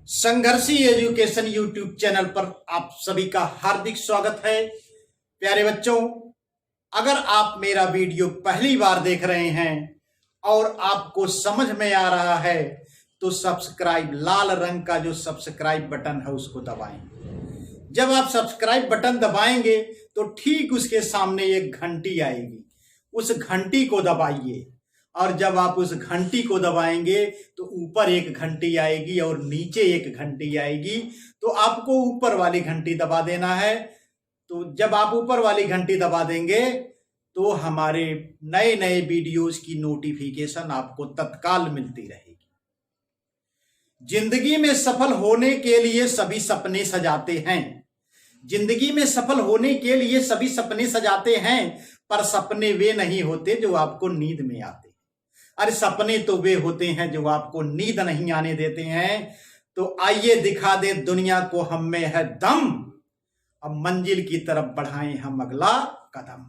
संघर्षी education YouTube channel पर आप सभी का हार्दिक स्वागत है। प्यारे बच्चों, अगर आप मेरा वीडियो पहली बार देख रहे हैं और आपको समझ में आ रहा है तो सब्सक्राइब, लाल रंग का जो सब्सक्राइब बटन है उसको दबाएं। जब आप सब्सक्राइब बटन दबाएंगे तो ठीक उसके सामने एक घंटी आएगी, उस घंटी को दबाइए। और जब आप उस घंटी को दबाएंगे तो ऊपर एक घंटी आएगी और नीचे एक घंटी आएगी, तो आपको ऊपर वाली घंटी दबा देना है। तो जब आप ऊपर वाली घंटी दबा देंगे तो हमारे नए नए वीडियोस की नोटिफिकेशन आपको तत्काल मिलती रहेगी। जिंदगी में सफल होने के लिए सभी सपने सजाते हैं, जिंदगी में सफल होने के लिए सभी सपने सजाते हैं, पर सपने वे नहीं होते जो आपको नींद में आते। अरे सपने तो वे होते हैं जो आपको नींद नहीं आने देते हैं। तो आइए दिखा दे दुनिया को हम में है दम, अब मंजिल की तरफ बढ़ाएं हम अगला कदम।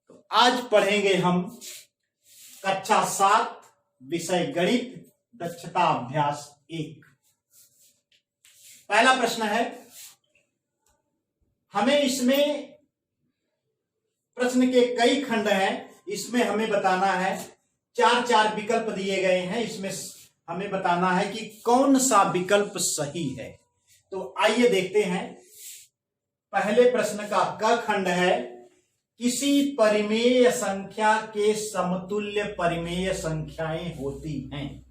तो आज पढ़ेंगे हम कक्षा 7 विषय गणित दक्षता अभ्यास 1। पहला प्रश्न है, हमें इसमें प्रश्न के कई खंड हैं, इसमें हमें बताना है, चार विकल्प दिए गए हैं, इसमें हमें बताना है कि कौन सा विकल्प सही है। तो आइए देखते हैं। पहले प्रश्न का क खंड है, किसी परिमेय संख्या के समतुल्य परिमेय संख्याएं होती हैं।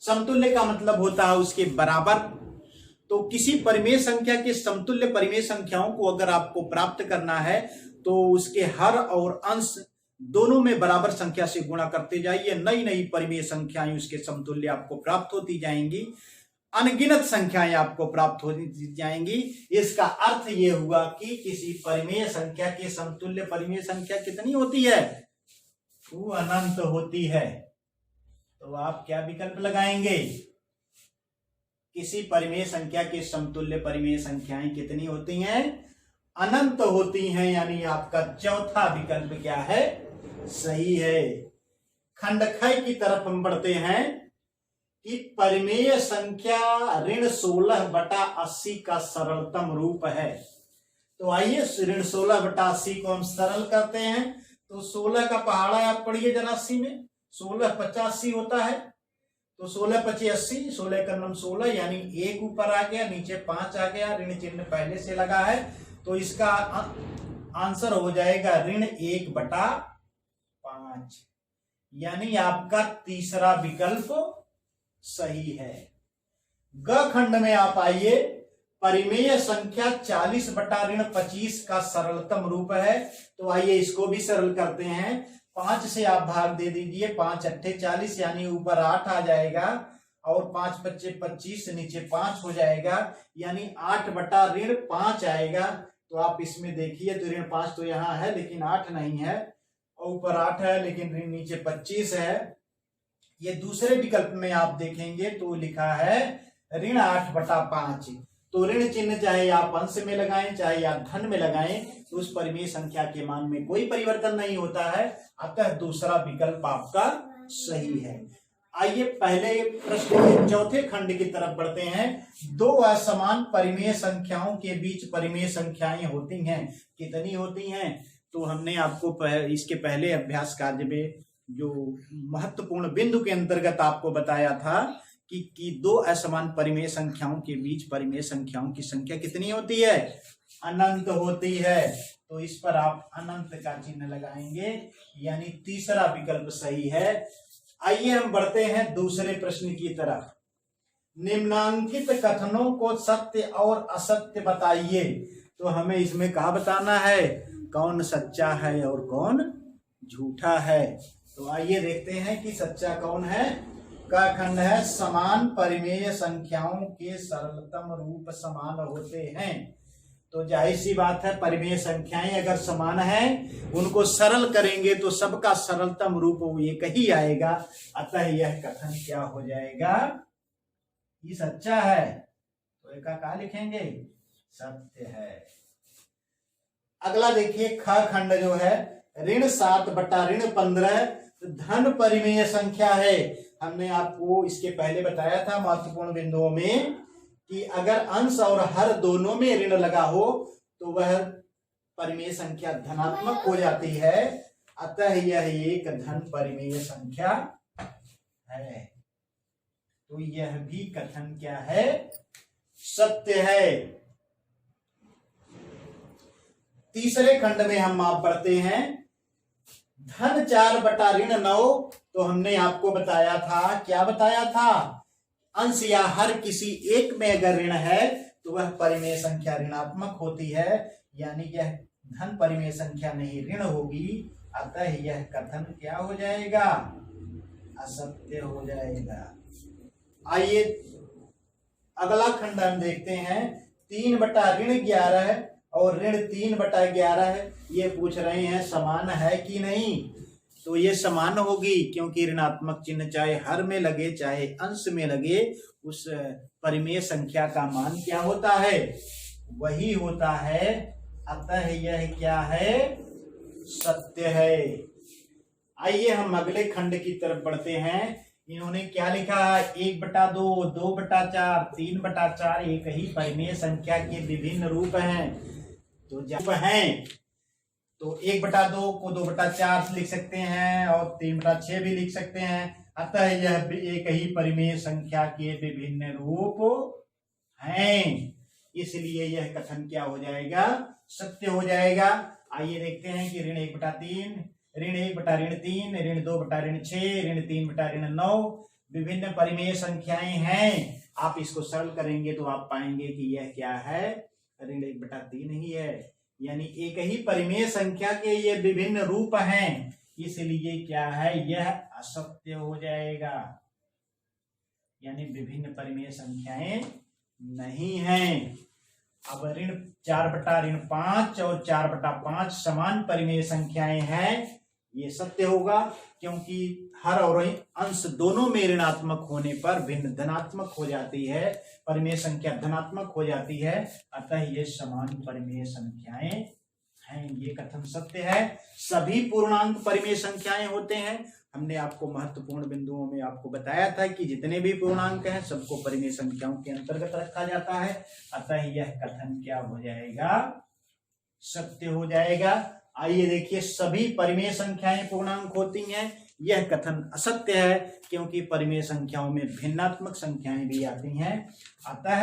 समतुल्य का मतलब होता है उसके बराबर। तो किसी परिमेय संख्या के समतुल्य परिमेय संख्याओं को अगर आपको प्राप्त करना है तो उसके हर और अंश दोनों में बराबर संख्या से गुणा करते जाइए। नई नई परिमेय संख्याएं उसके समतुल्य आपको प्राप्त होती जाएंगी, अनगिनत संख्याएं आपको प्राप्त होती जाएंगी। इसका अर्थ यह हुआ कि किसी परिमेय संख्या के समतुल्य परिमेय संख्या कितनी होती है? वो अनंत होती है। तो आप क्या विकल्प लगाएंगे? किसी परिमेय संख्या के समतुल्य परिमेय संख्याएं कितनी होती हैं? अनंत होती हैं। यानी आपका चौथा विकल्प क्या है? सही है। खंड ख की तरफ हम बढ़ते हैं कि परिमेय संख्या ऋण 16/80 का सरलतम रूप है। तो आइए ऋण 16/80 को हम सरल करते हैं। तो 16 का पहाड़ा आप पढ़िए जरा 80 में, 16 85 होता है। तो 16 25 80, 16 का नाम 16, यानी 1 ऊपर आ गया, नीचे 5 आ गया, ऋण चिन्ह पहले से लगा है। तो इसका आंसर हो जाएगा ऋण 1/5, यानी आपका तीसरा विकल्प सही है। ग खंड में आप आइए, परिमेय संख्या 40/25 का सरलतम रूप है। तो आइए इसको भी सरल करते हैं। 5 से आप भाग दे दीजिए, 5 अट्ठे 40, यानी ऊपर 8 आ जाएगा और 5 पच्चे 25, नीचे 5 हो जाएगा, यानी 8/5 आएगा। तो आप इसमें देखिए, तो ऋण 5 तो यहाँ है लेकिन 8 नहीं है, और ऊपर 8 है लेकिन ऋण नीचे 25 है। ये दूसरे विकल्प में आप देखेंगे तो लिखा है ऋण 8/5। तो ऋण चिन्ह चाहे आप अंश में लगाएं चाहे आप धन में लगाएं, तो उस परिमेय संख्या के मान में कोई परिवर्तन नहीं होता है। अतः दूसरा विकल्प आपका सही है। आइए पहले प्रश्न के चौथे खंड की तरफ बढ़ते हैं। दो असमान परिमेय संख्याओं के बीच परिमेय संख्याएं होती हैं, कितनी होती हैं? तो हमने आपको इसके पहले अभ्यास कार्य में जो महत्वपूर्ण बिंदु के अंतर्गत आपको बताया था कि दो असमान परिमेय संख्याओं के बीच परिमेय संख्याओं की संख्या कितनी होती है? अनंत होती है। तो इस पर आप अनंत का चिन्ह लगाएंगे, यानी तीसरा विकल्प सही है। आइए हम बढ़ते हैं दूसरे प्रश्न की तरफ। निम्नांकित कथनों को सत्य और असत्य बताइए। तो हमें इसमें कहा बताना है कौन सच्चा है और कौन झूठा है। तो आइए देखते हैं कि सच्चा कौन है। का खंड है, समान परिमेय संख्याओं के सरलतम रूप समान होते हैं। तो जाहिर सी बात है, परिमेय संख्याएं अगर समान हैं, उनको सरल करेंगे तो सबका सरलतम रूप एक ही आएगा। अतः यह कथन क्या हो जाएगा? ये सच्चा है। तो एक का लिखेंगे? सत्य है। अगला देखिए, ख खंड जो है, ऋण 7/15 धन परिमेय संख्या है। हमने आपको इसके पहले बताया था महत्वपूर्ण बिंदुओं में कि अगर अंश और हर दोनों में ऋण लगा हो तो वह परिमेय संख्या धनात्मक हो जाती है, अतः यह एक धन परिमेय संख्या है। तो यह भी कथन क्या है, सत्य है। तीसरे खंड में हम आप पढ़ते हैं धन 4 बटा ऋण 9। तो हमने आपको बताया था, क्या बताया था, अंश या हर किसी एक में अगर ऋण है तो वह परिमेय संख्या ऋणात्मक होती है, यानी यह धन परिमेय संख्या नहीं ऋण होगी, अतः यह कथन क्या हो जाएगा, असत्य हो जाएगा। आइए अगला खंड हम देखते हैं 3 बटा ऋण 11 और ऋण 3 बटा 11। ये पूछ रहे हैं समान है कि नहीं, तो ये समान होगी, क्योंकि ऋणात्मक चिन्ह चाहे हर में लगे चाहे अंश में लगे, उस परिमेय संख्या का मान क्या होता है, वही होता है, अतः यह क्या है, सत्य है। आइए हम अगले खंड की तरफ बढ़ते हैं। इन्होंने क्या लिखा, 1 बटा 2, 2 बटा 4, 3 बटा 4 एक ही परिमेय संख्या के विभिन्न रूप हैं। तो जब हैं तो 1 बटा 2 को 2 बटा 4 लिख सकते हैं और 3 बटा 6 भी लिख सकते हैं, अतः यह एक ही परिमेय संख्या के विभिन्न रूप हैं, इसलिए यह कथन क्या हो जाएगा, सत्य हो जाएगा। आइए देखते हैं कि ऋण 1 बटा 3, ऋण 1 बटा ऋण 3, ऋण 2 बटा ऋण 6, ऋण 3 बटा ऋण 9 विभिन्न परिमेय संख्याएं हैं। आप इसको सरल करेंगे तो आप पाएंगे कि यह क्या है, ऋण 1 बटा 3 ही है, यानी एक ही परिमेय संख्या के ये विभिन्न रूप हैं, इसलिए क्या है, यह असत्य हो जाएगा, यानी विभिन्न परिमेय संख्याएं नहीं हैं। अब ऋण 4 बटा ऋण 5 और 4 बटा 5 समान परिमेय संख्याएं हैं, ये सत्य होगा, क्योंकि हर और अंश दोनों में ऋणात्मक होने पर भिन्न धनात्मक हो जाती है, परिमेय संख्या धनात्मक हो जाती है, अतः ये समान परिमेय संख्याएं हैं, ये कथन सत्य है। सभी पूर्णांक परिमेय संख्याएं होते हैं। हमने आपको महत्वपूर्ण बिंदुओं में आपको बताया था कि जितने भी पूर्णांक हैं सबको परिमेय संख्याओं के अंतर्गत रखा जाता है, अतः यह कथन क्या हो जाएगा, सत्य हो जाएगा। आइए देखिए, सभी परिमेय संख्याएं पूर्णांक होती हैं, यह कथन असत्य है, क्योंकि परिमेय संख्याओं में भिन्नात्मक संख्याएं भी आती हैं, अतः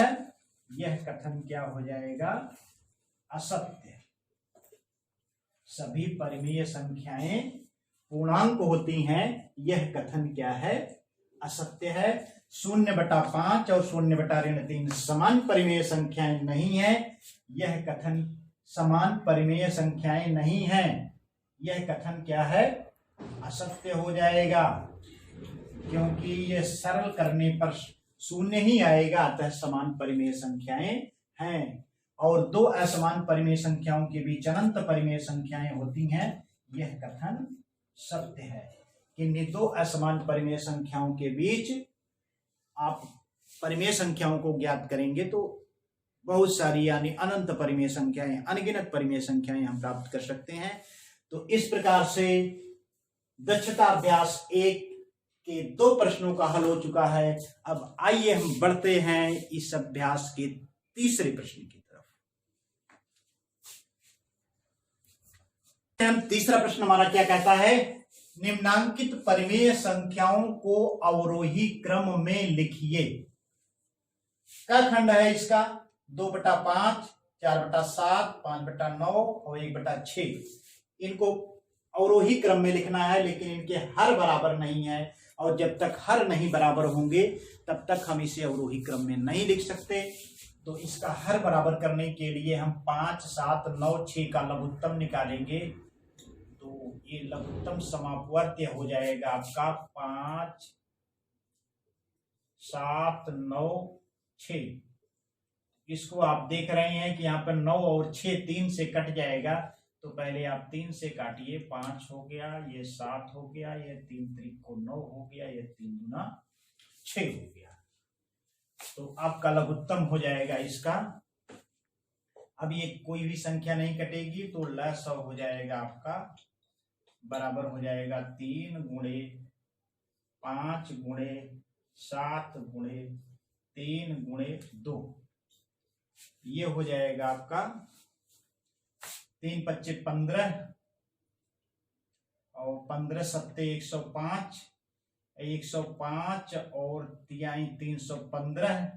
यह कथन क्या हो जाएगा, असत्य। सभी परिमेय संख्याएं पूर्णांक होती हैं, यह कथन क्या है, असत्य है। 0/5 और 0/3 समान परिमेय संख्याएं नहीं है, यह कथन समान परिमेय संख्याएं नहीं हैं, यह कथन क्या है, असत्य हो जाएगा, क्योंकि यह सरल करने पर 0 ही आएगा, अतः समान परिमेय संख्याएं हैं। और 2 असमान परिमेय संख्याओं के बीच अनंत परिमेय संख्याएं होती हैं, यह कथन सत्य है। कि 2 असमान परिमेय संख्याओं के बीच आप परिमेय संख्याओं को ज्ञात करेंगे तो बहुत सारी यानी अनंत परिमेय संख्याएं, अनगिनत परिमेय संख्याएं हम प्राप्त कर सकते हैं। तो इस प्रकार से दक्षता अभ्यास 1 के 2 प्रश्नों का हल हो चुका है। अब आइए हम बढ़ते हैं इस अभ्यास के तीसरे प्रश्न की तरफ। तीसरा प्रश्न हमारा क्या कहता है, निम्नांकित परिमेय संख्याओं को अवरोही क्रम में लिखिए। क्या खंड है इसका, 2/5, 4/7, 5/9 और 1/6। इनको अवरोही क्रम में लिखना है, लेकिन इनके हर बराबर नहीं है, और जब तक हर नहीं बराबर होंगे तब तक हम इसे अवरोही क्रम में नहीं लिख सकते। तो इसका हर बराबर करने के लिए हम 5, 7, 9, 6 का लघुत्तम निकालेंगे। तो ये लघुत्तम समापवर्त्य हो जाएगा आपका 5, 7, 9, 6। इसको आप देख रहे हैं कि यहाँ पर 9 और 6 3 से कट जाएगा, तो पहले आप 3 से काटिए, 5 हो गया, ये 7 हो गया, ये 3 त्रिक को 9 हो गया, ये 3 दूना 6 हो गया। तो आपका लघुत्तम हो जाएगा इसका। अब ये कोई भी संख्या नहीं कटेगी, तो लसव हो जाएगा आपका, बराबर हो जाएगा 3 गुणे 5 गुणे 7 गुणे 3 गुणे 2, ये हो जाएगा आपका 3 पच्चे 15 और 15 सत्ते 105, 105 और 315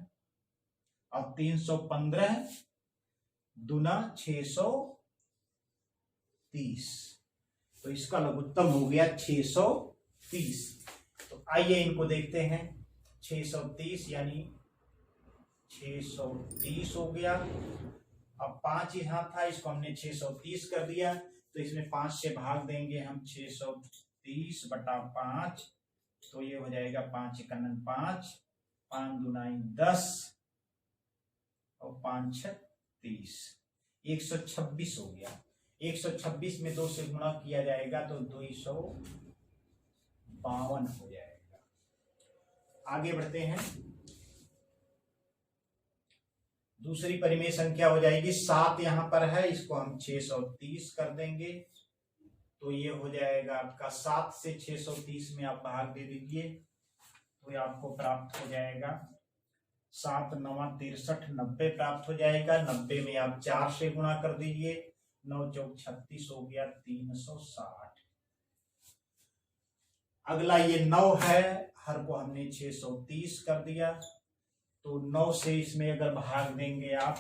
और 315 दूना 630, तो इसका लघुत्तम हो गया 630। तो आइए इनको देखते हैं। 630 यानी 630 हो गया। अब 5 यहाँ था, इसको हमने 630 कर दिया, तो इसमें 5 से भाग देंगे हम 630 बटा 5, तो ये हो जाएगा 5 एकनन 5, 5 दुनाई 10 और 5 6 30, 126 हो गया। 126 में 2 से गुणा किया जाएगा तो 252 हो जाएगा। आगे बढ़ते हैं। दूसरी परिमेय संख्या हो जाएगी 7, यहां पर है, इसको हम 630 कर देंगे, तो ये हो जाएगा आपका 7 से 630 में आप भाग दे दीजिए, तो ये आपको प्राप्त हो जाएगा 7 9 63 90 प्राप्त हो जाएगा। 90 में आप 4 से गुणा कर दीजिए, 9 चौक 36 हो गया 360। अगला ये 9 है, हर को हमने 630 कर दिया, तो 9 से इसमें अगर भाग देंगे आप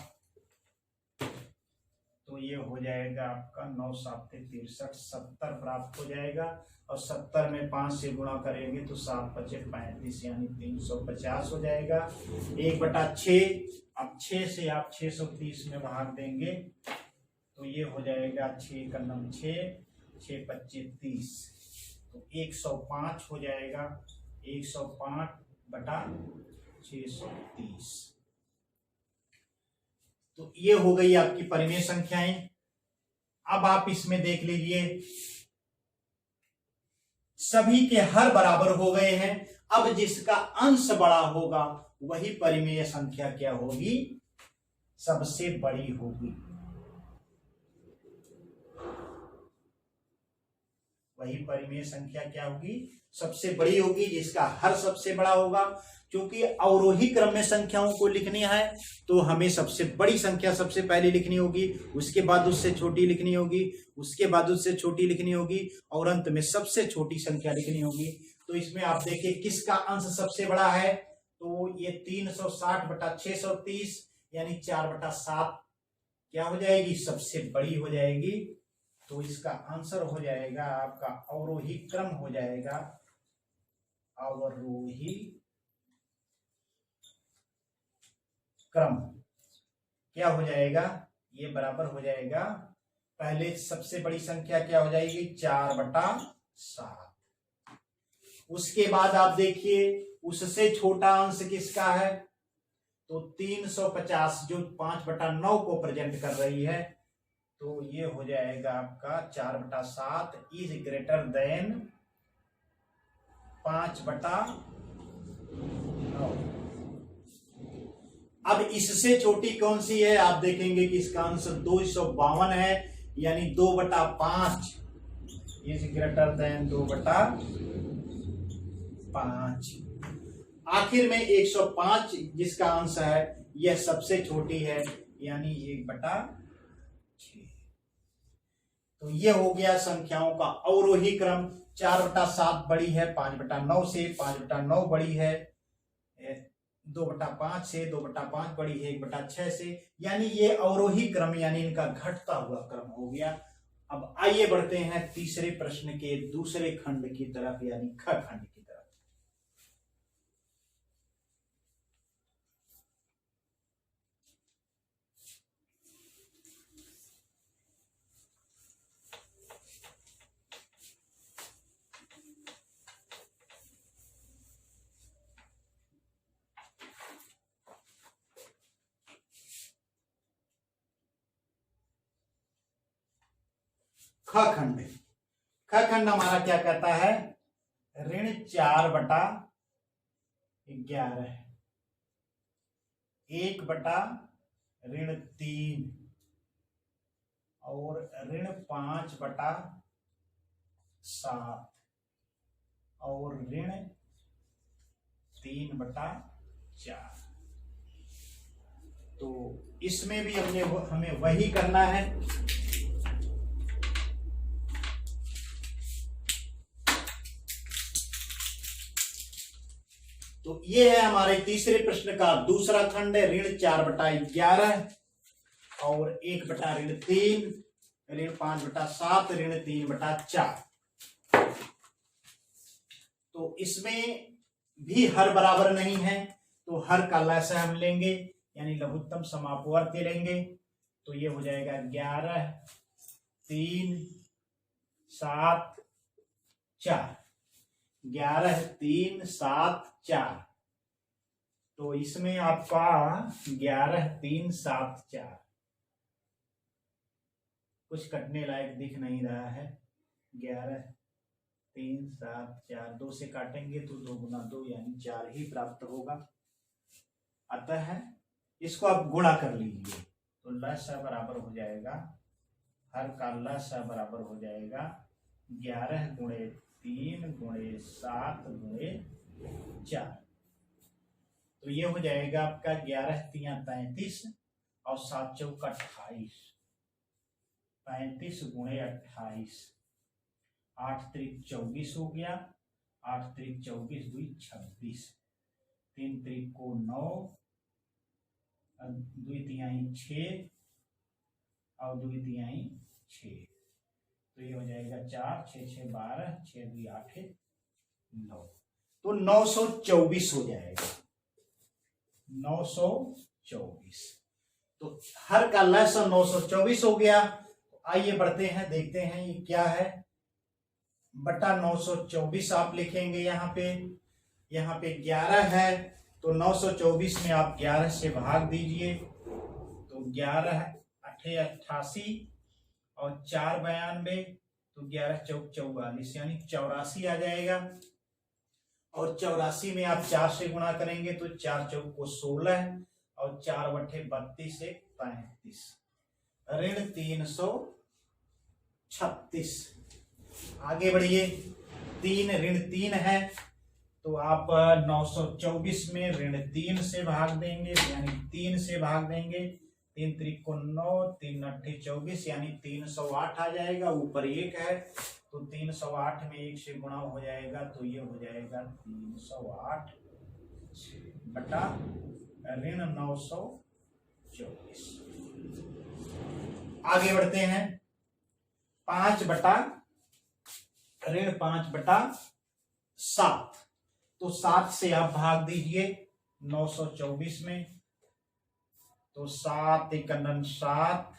तो ये हो जाएगा आपका 9 7 63 70 प्राप्त हो जाएगा, और 70 में 5 से गुणा करेंगे तो 7 5 35 यानी 350 हो जाएगा। 1/6, अब 6 से आप 630 में भाग देंगे तो ये हो जाएगा 6 का 9 6, 6 25 30, तो 105 हो जाएगा। 105/630, तो ये हो गई आपकी परिमेय संख्याएं। अब आप इसमें देख लीजिए सभी के हर बराबर हो गए हैं। अब जिसका अंश बड़ा होगा वही परिमेय संख्या क्या होगी, सबसे बड़ी होगी। वही परिमेय संख्या क्या होगी, सबसे बड़ी होगी, जिसका हर सबसे बड़ा होगा। क्योंकि अवरोही क्रम में संख्याओं को लिखनी है तो हमें सबसे बड़ी संख्या सबसे पहले लिखनी होगी, उसके बाद उससे छोटी लिखनी होगी, उसके बाद उससे छोटी लिखनी होगी, और अंत में सबसे छोटी संख्या लिखनी होगी। तो इसमें आप देखिए किसका अंश सबसे बड़ा है, तो ये 360/630 यानी 4/7 क्या हो जाएगी, सबसे बड़ी हो जाएगी। तो इसका आंसर हो जाएगा आपका अवरोही क्रम हो जाएगा, अवरोही क्रम क्या हो जाएगा, ये बराबर हो जाएगा, पहले सबसे बड़ी संख्या क्या हो जाएगी 4/7, उसके बाद आप देखिए उससे छोटा अंश किसका है, तो 350 जो 5/9 को प्रेजेंट कर रही है, तो ये हो जाएगा आपका 4/7 इज ग्रेटर देन 5/9। अब इससे छोटी कौन सी है, आप देखेंगे कि इसका आंसर 252 है, यानी 2/5 इज ग्रेटर देन 2/5। आखिर में 105 जिसका आंसर है यह सबसे छोटी है, यानी 1/6। तो ये हो गया संख्याओं का अवरोही क्रम। 4/7 बड़ी है 5/9 से, 5/9 बड़ी है 2/5 से, 2/5 बड़ी है 1/6 से, यानी ये अवरोही क्रम यानी इनका घटता हुआ क्रम हो गया। अब आइए बढ़ते हैं तीसरे प्रश्न के दूसरे खंड की तरफ, यानी ख खंड की तरफ। ख खंड हमारा क्या कहता है, -4/11, 1/3 और -5/7 और 3/4। तो इसमें भी हमें वही करना है। तो ये है हमारे तीसरे प्रश्न का दूसरा खंड, ऋण 4/11 और 1/3, ऋण 5/7, ऋण 3/4। तो इसमें भी हर बराबर नहीं है, तो हर का लसाअ हम लेंगे, यानी लघुत्तम समापवर्ती लेंगे। तो ये हो जाएगा 11, 3, 7, 4। 11, 3, 7, 4। तो इसमें आपका 11, 3, 7, 4 कुछ कटने लायक दिख नहीं रहा है। 11, 3, 7, 4 2 से काटेंगे तो 2 गुना 2 यानी 4 ही प्राप्त होगा। अतः इसको आप गुणा कर लीजिए, तो लसाअ बराबर हो जाएगा, हर का लसाअ बराबर हो जाएगा 11 गुणे 3 गुणे 7 गुणे 4। तो ये हो जाएगा आपका 11 3 33 और 7 चौका 28। 35 गुणे 28, 8 त्रिक 24 हो गया। 8 त्रिक 24, 2 26, 3 त्रिक को 9, 2 तिहाई 6 और 2 तिहाई 6। तो ये हो जाएगा 4, 6, 6, 12, 6, 2, 8, 9। तो 924 हो जाएगा, 924। तो हर का लसाअ 924 हो गया। आइए बढ़ते हैं, देखते हैं ये क्या है। बटा 924 आप लिखेंगे यहाँ पे 11 है, तो 924 में आप 11 से भाग दीजिए। तो 11 8 88 और 4 92, तो 11 चौक 44 यानी 84 आ जाएगा। और 84 में आप 4 से गुणा करेंगे तो 4 चौक को 16 और 4 बटे 32 से 35, ऋण 336। आगे बढ़िए, 3 ऋण 3 है, तो आप 924 में ऋण 3 से भाग देंगे, यानी 3 से भाग देंगे। 3 त्रिक को 9, 3 अट्ठे 24 यानी 308 आ जाएगा। ऊपर 1 है तो 308 में 1 से गुणा हो जाएगा, तो ये हो जाएगा 308 बटा ऋण 924। आगे बढ़ते हैं, 5 बटा ऋण 5/7। तो 7 से आप भाग दीजिए 924 में, तो 7 × 7,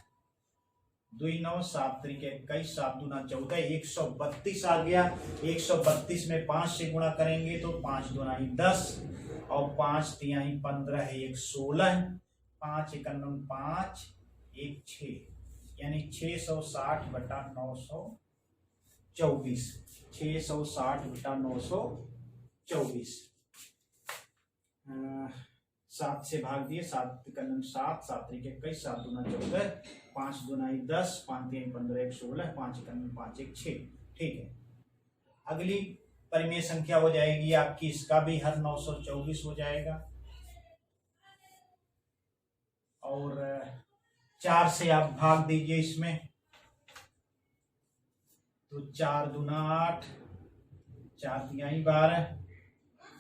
2 9, 7 3 21, 7 2 14, 132 आ गया। 132 में 5 से गुणा करेंगे तो 5 2 10 और 5 3 15 1 16, 5 × 5 1 6 यानी 660 बटा 924। 660 बटा 924। 7 से भाग दिए, 7 × 7, 7 3 21, 7 2 14, 5 2 10, 5 3 15 1 16, 5 × 5 1 6। ठीक है, अगली परिमेय संख्या हो जाएगी आपकी, इसका भी हर 924 हो जाएगा। और 4 से आप भाग दीजिए इसमें, तो 4 2 8, 4 3 12,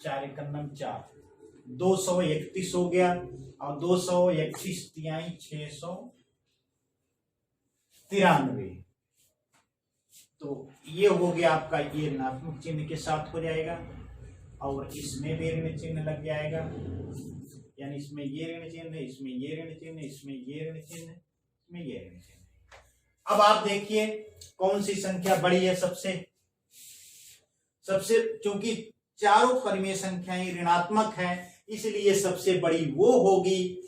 4 1 4, 231 हो गया। और 231 तिहाई 693। तो ये हो गया आपका, ये ऋणात्मक चिन्ह के साथ हो जाएगा। और इसमें भी ऋण चिन्ह लग जाएगा, यानी इसमें ये ऋण चिन्ह, इसमें ये ऋण चिन्ह, इसमें ये ऋण चिन्ह, इसमें ये ऋण चिन्ह। अब आप देखिए कौन सी संख्या बड़ी है सबसे। चूंकि चारों परिमेय संख्याएं ऋणात्मक हैं, इसलिए सबसे बड़ी वो होगी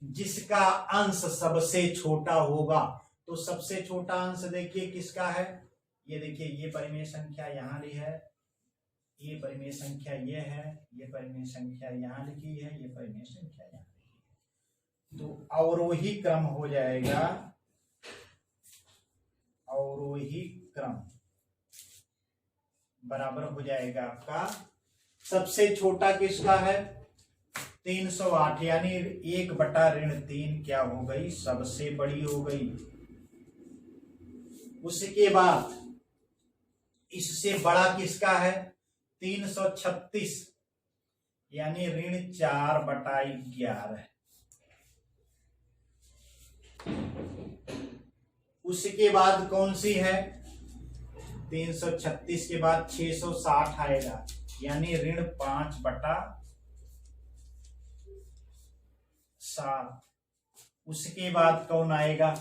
जिसका अंश सबसे छोटा होगा। तो सबसे छोटा अंश देखिए किसका है, ये देखिए, ये परिमेय संख्या यहाँ ली है, ये परिमेय संख्या ये है, ये परिमेय संख्या यहाँ लिखी है, ये परिमेय संख्या यहाँ लिखी है। तो अवरोही क्रम हो जाएगा, अवरोही क्रम बराबर हो जाएगा आपका सबसे छोटा किसका है? 308, यानी 1/-3 क्या हो गई? सबसे बड़ी हो गई। उसके बाद इससे बड़ा किसका है? 336, यानी -4/11। उसके बाद कौन सी है? 336 के बाद 660 आएगा, यानी -5/7। उसके बाद कौन आएगा?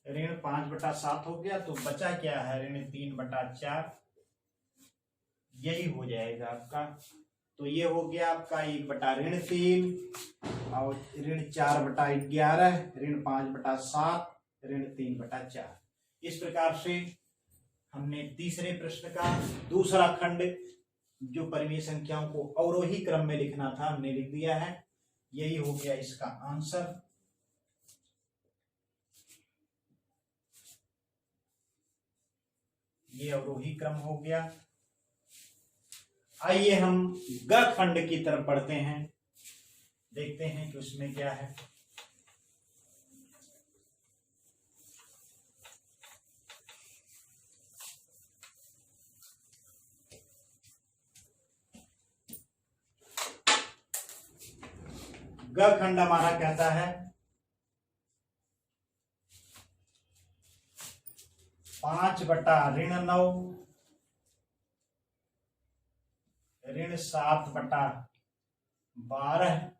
-5/7 हो गया, तो बचा क्या है? -3/4। यही हो जाएगा आपका। तो ये हो गया आपका 1/3 और -4/11, -5/7, -3/4। इस प्रकार से हमने तीसरे प्रश्न का दूसरा खंड, जो परिमेय संख्याओं को अवरोही क्रम में लिखना था, हमने लिख दिया है। यही हो गया इसका आंसर। ये अवरोही क्रम हो गया। आइए हम ग खंड की तरफ पढ़ते हैं, देखते हैं कि उसमें क्या है। ग खंड हमारा कहता है 5/9 -7/12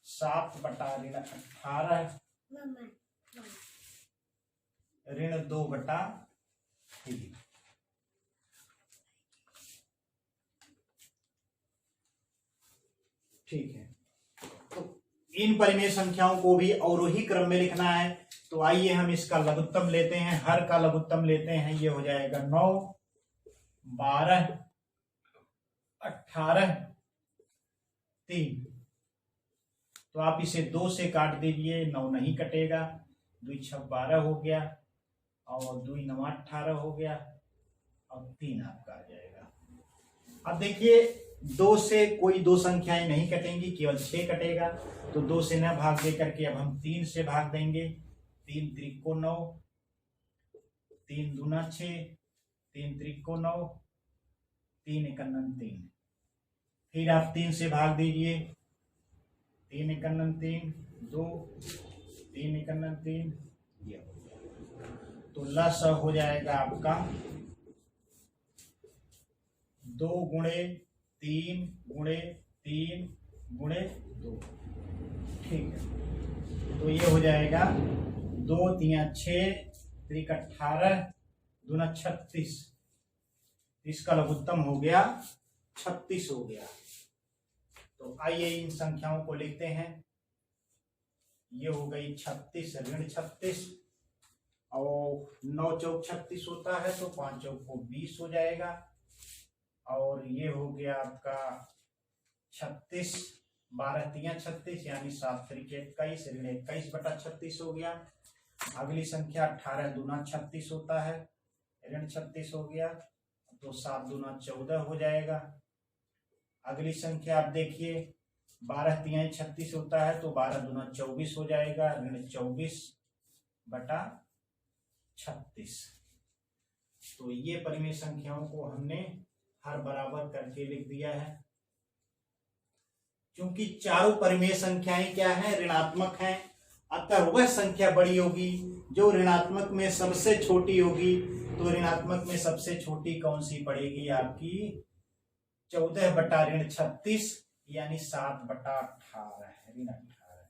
7/18 -2/3। ठीक है, तो इन परिमेय संख्याओं को भी अवरोही क्रम में लिखना है। तो आइए हम इसका लघुत्तम लेते हैं, हर का लघुत्तम लेते हैं। ये हो जाएगा 9, 12, 18, 3। तो आप इसे 2 से काट दीजिए, 9 नहीं कटेगा। 2 6 12 हो गया, और 2 9 18 हो गया, और 3 आपका आ जाएगा। अब देखिए, 2 से कोई 2 संख्याएं नहीं कटेंगी, केवल 6 कटेगा। तो 2 से न भाग दे करके अब हम 3 से भाग देंगे। 3 त्रिको 9, 3 दूना 6, 3 त्रिको 9, 3 एकन्नन 3। फिर आप 3 से भाग दीजिए। 3 एकन्नन 3, 2, 3 एकन्नन 3, ये हो गया। तो लस हो जाएगा आपका 2 गुणे 3 गुणे 3 गुणे 2। ठीक है, तो ये हो जाएगा 2 3 6, 3 18, 2 36। इसका लघुत्तम हो गया 36 हो गया। तो आइए इन संख्याओं को लिखते हैं। ये हो गई 36 -36, और 9 चौक 36 होता है, तो 5 चौक को 20 हो जाएगा। और ये हो गया आपका 36, 12 3 36, यानी 7 3 21, ऋण 21/36 हो गया। अगली संख्या 18 दूना 36 होता है, ऋण 36 हो गया, तो 7 दूना 14 हो जाएगा। अगली संख्या आप देखिए, 12 3 36 होता है, तो 12 दूना 24 हो जाएगा, ऋण 24/36। तो ये परिमेय संख्याओं को हमने हर बराबर करके लिख दिया है। क्योंकि चारों परिमेय संख्याएं क्या है? ऋणात्मक हैं, अतः वह संख्या बड़ी होगी जो ऋणात्मक में सबसे छोटी होगी। तो ऋणात्मक में सबसे छोटी कौन सी पड़ेगी? आपकी 14/36, यानी 7/18 है, ऋण 18।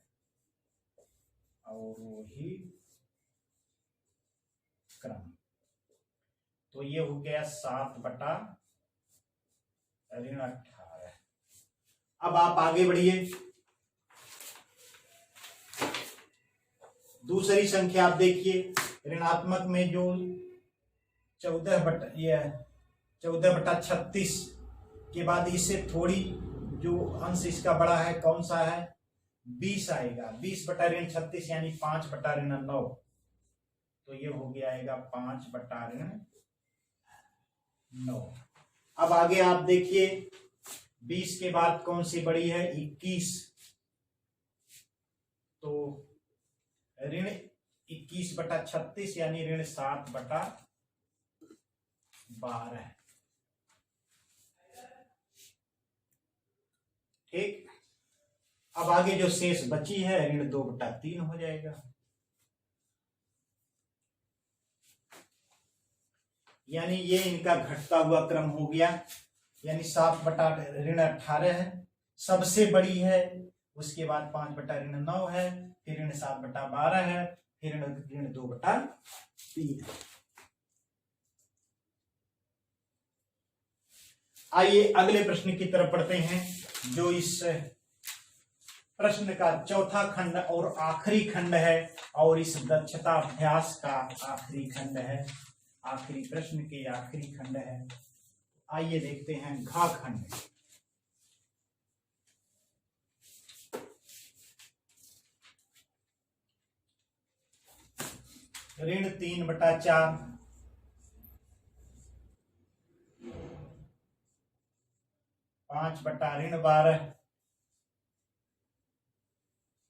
और वही क्रम, तो ये हो गया 7/18। अब आप आगे बढ़िए। दूसरी संख्या आप देखिए, ऋणात्मक में जो 14/36 के बाद इससे थोड़ी जो अंश इसका बड़ा है, कौन सा है? 20 आएगा। 20/36, यानी 5/9। तो ये हो गया आएगा 5/9। अब आगे आप देखिए 20 के बाद कौन सी बड़ी है, 21। तो ऋण 21/36 यानी ऋण 7/12। ठीक। अब आगे जो शेष बची है ऋण 2/3 हो जाएगा, यानी ये इनका घटता हुआ क्रम हो गया। यानी 7/18 है, सबसे बड़ी है, उसके बाद 5/9 है, फिर ऋण 7/12 है, फिर ऋण 2/3। आइए अगले प्रश्न की तरफ पढ़ते हैं, जो इस प्रश्न का चौथा खंड और आखिरी खंड है, और इस दक्षता अभ्यास का आखिरी खंड है, आखिरी प्रश्न के आखिरी खंड है। आइए देखते हैं घ खंड। ऋण 3/4, 5/12,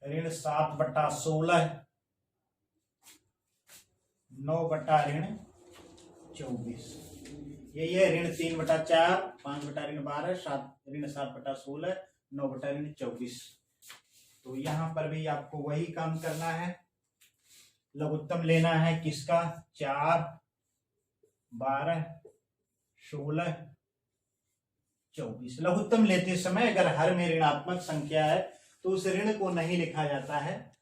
ऋण 7/16, 9/24। ये ऋण 3/4, 5/12, ऋण 7/16, 9/24। तो यहां पर भी आपको वही काम करना है, लघुत्तम लेना है किसका, 4, 12, 16, 24। लघुत्तम लेते समय अगर हर में ऋणात्मक संख्या है तो उस ऋण को नहीं लिखा जाता है।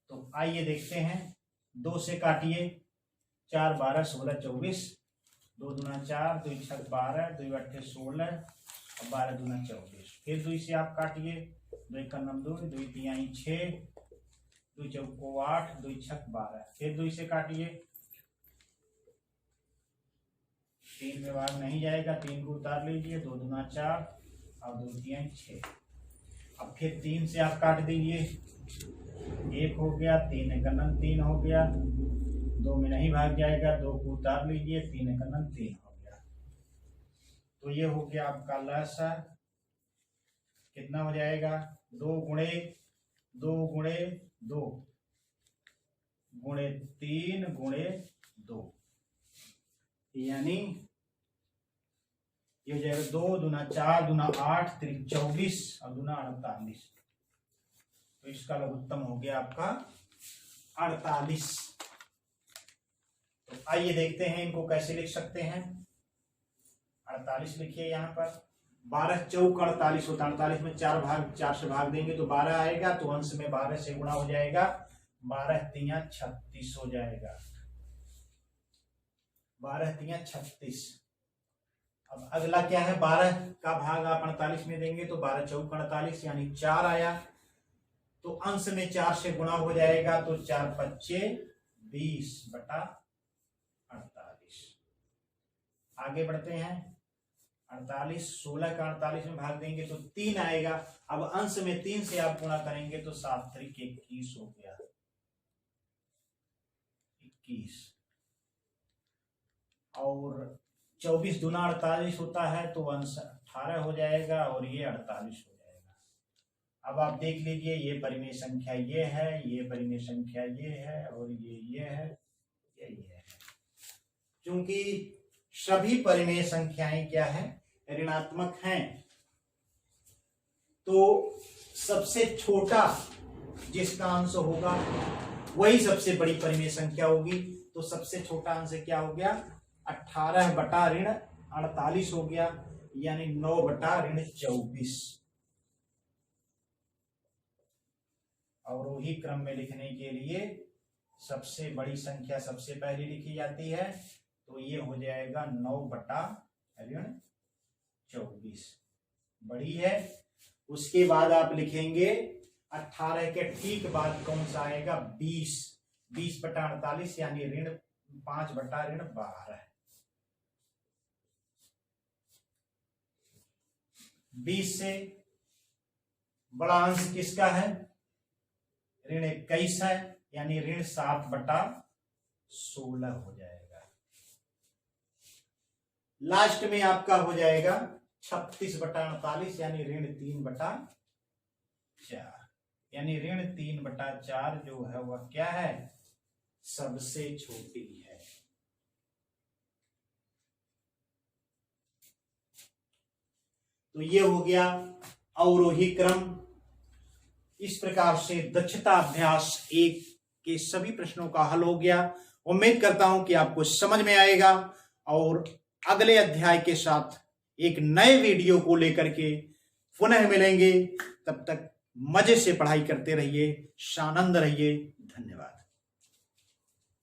तो आइए देखते हैं, 2 से काटिए, 4, 12, 16, 24, 2 दूना 4, 2 छक 12, 2 अट्ठे 16, 12 दूना 24। फिर 2 से आप काटिए, 2 का 2, 2 तिहाई 6, 2 चौको 8, 2 छक 12। फिर 2 से काटिए, 3 में भाग नहीं जाएगा, 3 को उतार लीजिए, 2 दूना 4 और 2 तिहाई 6। अब फिर 3 से आप काट दीजिए, 1 हो गया, 3 एकनन 3 हो गया, 2 में नहीं भाग जाएगा, 2 को उतार लीजिए, 3 एकनन 3 हो गया। तो ये हो गया आपका लसा, कितना हो जाएगा, 2 गुणे 2 गुणे 2 गुणे 3 गुणे 2, यानी ये हो जाएगा 2 दूना 4, दूना 8, 3 24 और दूना 48। तो इसका लघुत्तम हो गया आपका 48। तो आइए देखते हैं इनको कैसे लिख सकते हैं। 48 लिखिए यहाँ पर, 12 चौक 48 होता है, 48 में 4 से भाग देंगे तो 12 आएगा, तो अंश में 12 से गुणा हो जाएगा, 12 तिया 36 हो जाएगा, 12 तिया 36। अब अगला क्या है, 12 का भाग आप 48 में देंगे तो 12 चौक 48 यानी 4 आया, तो अंश में 4 से गुणा हो जाएगा, तो 4 पच्चे 20/48। आगे बढ़ते हैं, 48 16 का 48 में भाग देंगे तो 3 आएगा। अब अंश में 3 से आप गुणा करेंगे तो 7 त्रिक 21 हो गया, 21। और 24 दूना 48 होता है, तो अंश 18 हो जाएगा और ये 48 हो जाएगा। अब आप देख लीजिए, ये परिमेय संख्या ये है, ये परिमेय संख्या ये है, और ये है, ये है। क्योंकि सभी परिमेय संख्याएं क्या है, ऋणात्मक हैं, तो सबसे छोटा जिसका अंश होगा वही सबसे बड़ी परिमेय संख्या होगी। तो सबसे छोटा अंश क्या हो गया, 18/48 हो गया, यानी 9/24। और वही क्रम में लिखने के लिए सबसे बड़ी संख्या सबसे पहले लिखी जाती है, तो ये हो जाएगा 9/24 बड़ी है। उसके बाद आप लिखेंगे 18 के ठीक बाद कौन सा आएगा, 20/48 यानी ऋण 5/12। 20 से बड़ा अंश किसका है, ऋण 21 है, यानी ऋण 7/16 हो जाएगा। लास्ट में आपका हो जाएगा 36/48 यानी ऋण 3/4 यानी ऋण 3/4 जो है वह क्या है, सबसे छोटी है। तो ये हो गया अवरोही क्रम। इस प्रकार से दक्षता अभ्यास 1 के सभी प्रश्नों का हल हो गया। उम्मीद करता हूं कि आपको समझ में आएगा और अगले अध्याय के साथ एक नए वीडियो को लेकर के पुनः मिलेंगे। तब तक मजे से पढ़ाई करते रहिए, सानंद रहिए। धन्यवाद।